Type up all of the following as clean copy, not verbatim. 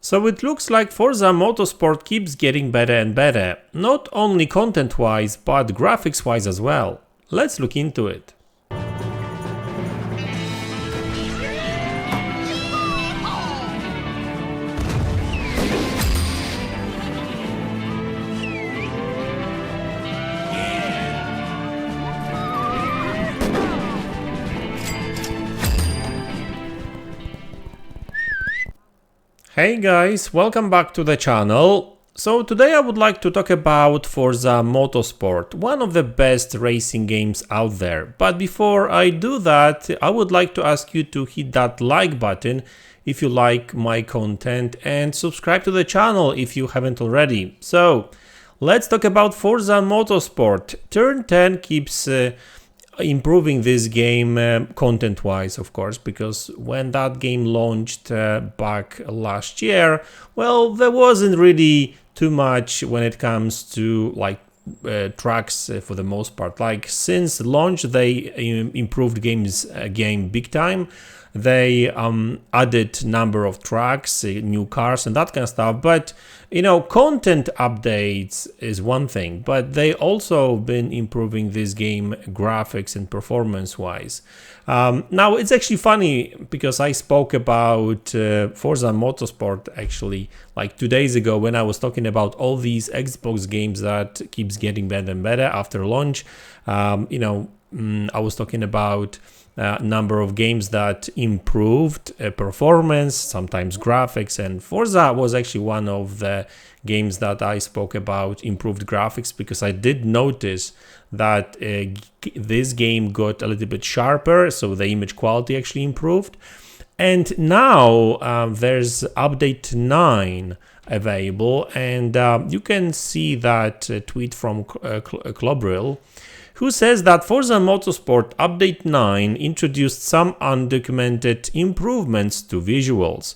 So it looks like Forza Motorsport keeps getting better and better, not only content-wise, but graphics-wise as well. Let's look into it. Hey guys, welcome back to the channel. So today I would like to talk about Forza Motorsport, one of the best racing games out there. But before I do that, I would like to ask you to hit that like button if you like my content and subscribe to the channel if you haven't already. So let's talk about Forza Motorsport. Turn 10 keeps improving this game content-wise, of course, because when that game launched back last year, well, there wasn't really too much when it comes to like tracks for the most part. Like since launch, they improved game big time. They added number of tracks, new cars and that kind of stuff. But you know, content updates is one thing, but they also been improving this game graphics and performance wise. Now it's actually funny because I spoke about Forza Motorsport actually like 2 days ago when I was talking about all these Xbox games that keeps getting better and better after launch. I was talking about number of games that improved performance, sometimes graphics, and Forza was actually one of the games that I spoke about improved graphics because I did notice that this game got a little bit sharper, so the image quality actually improved. And now there's update 9 available, and you can see that tweet from Clobril, who says that Forza Motorsport Update 9 introduced some undocumented improvements to visuals.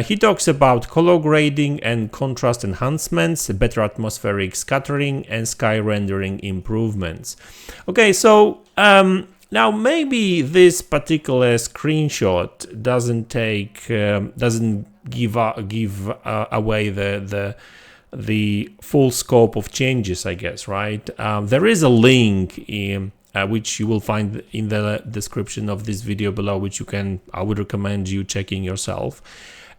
He talks about color grading and contrast enhancements, better atmospheric scattering, and sky rendering improvements. Okay, so now maybe this particular screenshot doesn't give away the full scope of changes, I guess, right? There is a link which you will find in the description of this video below, which I would recommend you checking yourself.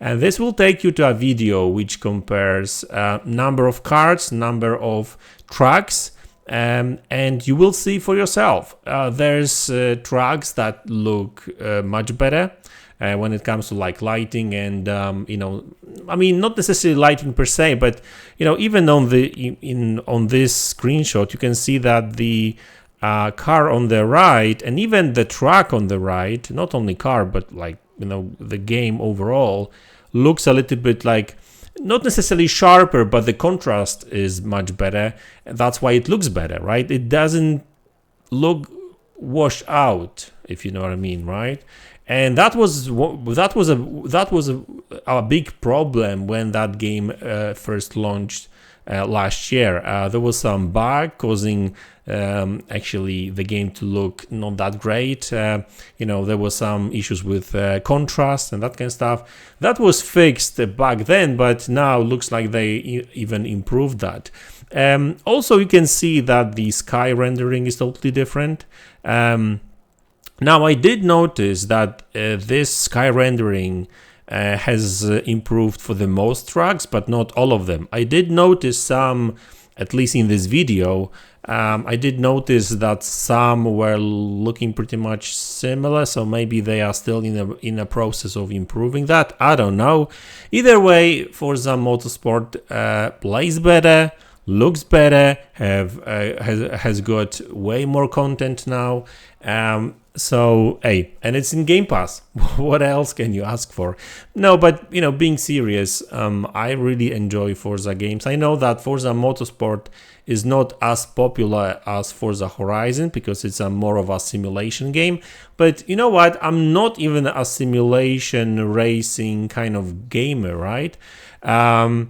And this will take you to a video which compares number of cars, number of tracks, and you will see for yourself. There's tracks that look much better. When it comes to like lighting and I mean not necessarily lighting per se, but even on this screenshot you can see that the car on the right and even the track on the right, not only car but like the game overall looks a little bit like not necessarily sharper, but the contrast is much better. That's why it looks better, right? It doesn't look washed out, if you know what I mean, right? And that was a big problem when that game first launched last year. There was some bug causing actually the game to look not that great. There was some issues with contrast and that kind of stuff. That was fixed back then, but now looks like they even improved that. Also, you can see that the sky rendering is totally different. Now, I did notice that this sky rendering has improved for the most tracks, but not all of them. I did notice some, at least in this video, I did notice that some were looking pretty much similar, so maybe they are still in a process of improving that. I don't know. Either way, Forza Motorsport plays better, looks better, has got way more content now. So, hey, and it's in Game Pass. What else can you ask for? No, but, being serious, I really enjoy Forza games. I know that Forza Motorsport is not as popular as Forza Horizon because it's more of a simulation game. But you know what? I'm not even a simulation racing kind of gamer, right? I'm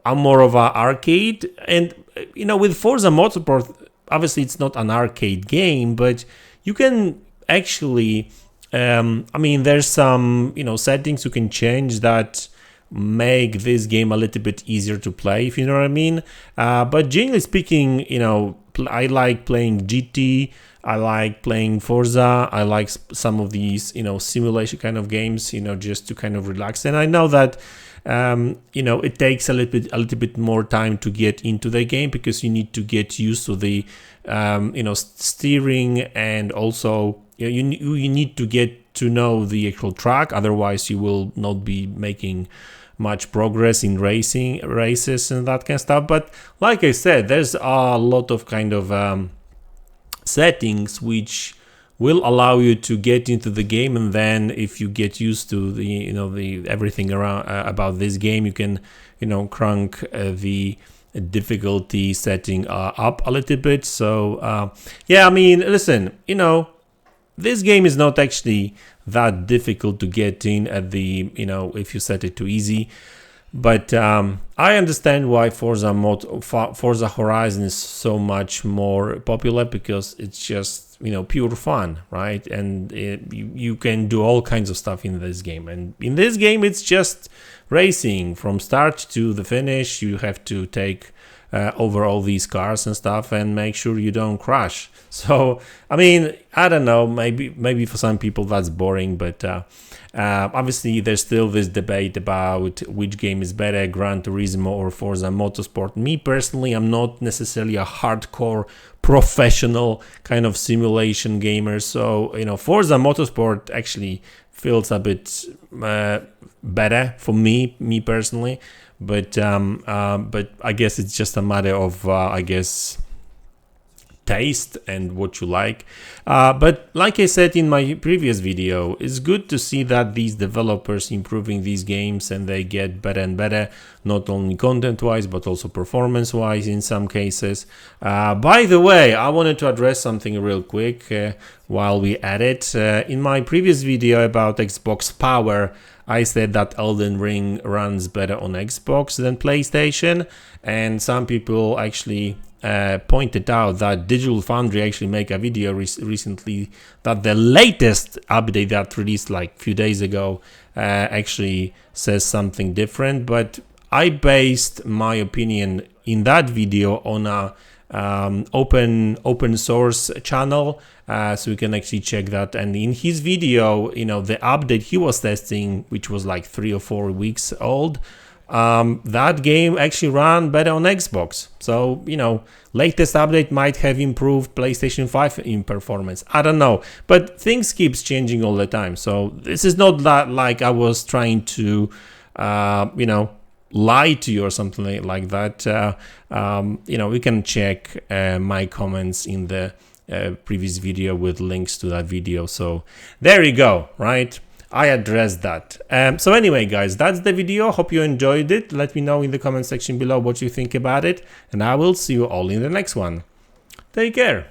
more of an arcade. And, with Forza Motorsport, obviously it's not an arcade game, but you can actually, there's some, settings you can change that make this game a little bit easier to play, if you know what I mean. But generally speaking, you know, I like playing GT, I like playing Forza, I like some of these, you know, simulation kind of games, you know, just to kind of relax. And I know that you know, it takes a little bit more time to get into the game, because you need to get used to the you know, steering, and also you need to get to know the actual track. Otherwise you will not be making much progress in races and that kind of stuff. But like I said, there's a lot of kind of settings which will allow you to get into the game, and then if you get used to the, you know, the everything around about this game, you can, you know, crank the difficulty setting up a little bit. So yeah, I mean, listen, you know, this game is not actually that difficult to get in at the, you know, if you set it to easy. But I understand why Forza Horizon is so much more popular, because it's just, you know, pure fun, right? And you can do all kinds of stuff in this game. And in this game, it's just racing from start to the finish. You have to take over all these cars and stuff and make sure you don't crash. So, I mean, I don't know, maybe for some people that's boring, but obviously there's still this debate about which game is better, Gran Turismo or Forza Motorsport. Me personally, I'm not necessarily a hardcore professional kind of simulation gamer, so, you know, Forza Motorsport actually feels a bit better for me personally. But I guess it's just a matter of I guess taste and what you like. But like I said in my previous video, it's good to see that these developers improving these games, and they get better and better, not only content wise but also performance wise in some cases. By the way, I wanted to address something real quick while we at it. In my previous video about Xbox Power, I said that Elden Ring runs better on Xbox than PlayStation, and some people actually pointed out that Digital Foundry actually made a video recently that the latest update that released like a few days ago actually says something different. But I based my opinion in that video on a open source channel, so you can actually check that. And in his video, you know, the update he was testing, which was like 3 or 4 weeks old, that game actually ran better on Xbox. So, you know, latest update might have improved PlayStation 5 in performance. I don't know, but things keeps changing all the time. So this is not that like I was trying to you know, lie to you or something like that. You know, you can check my comments in the previous video with links to that video. So there you go, right? I addressed that. So anyway, guys, that's the video. Hope you enjoyed it. Let me know in the comment section below what you think about it, and I will see you all in the next one. Take care.